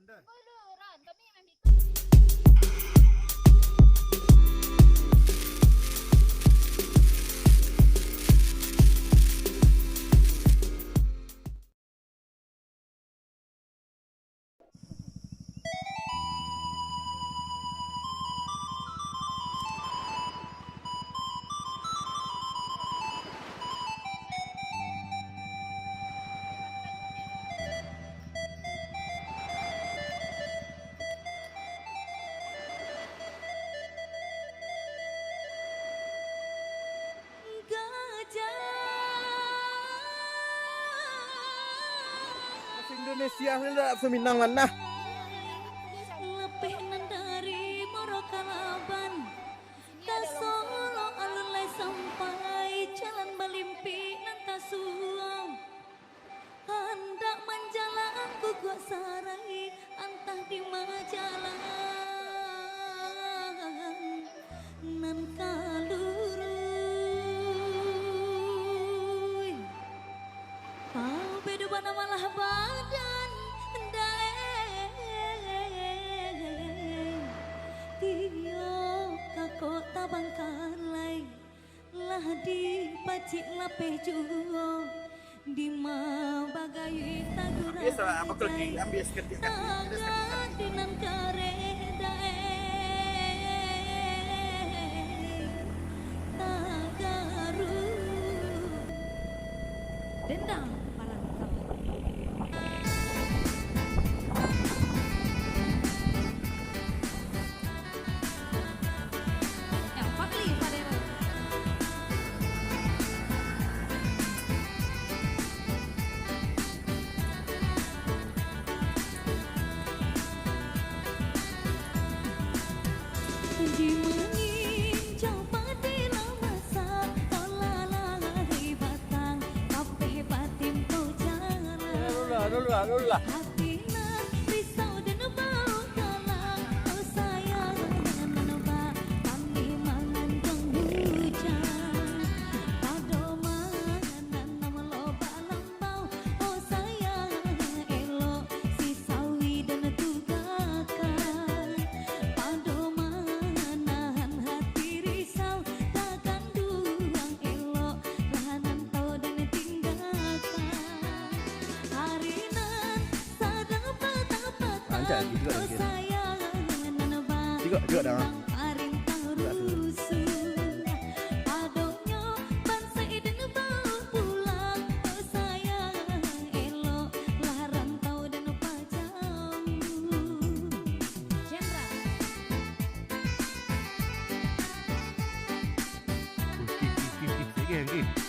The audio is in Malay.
dah. Beneran, kami memang Indonesia ni dah seminang lah. Lebih dari Morokalaban, tak solo alun lai sampai jalan melimpi nanta suang. Hendak menjalan guguk sarai antah di majalah nan kalurui. Kau bedu bana malah badan kota Bangkalai lah di pacik lapeh juo di ma bagai tagura Biasa apa kalau diambil seketik dinan karedae tagaru dendang parang Dulu lah. Juga dah. Jenderal.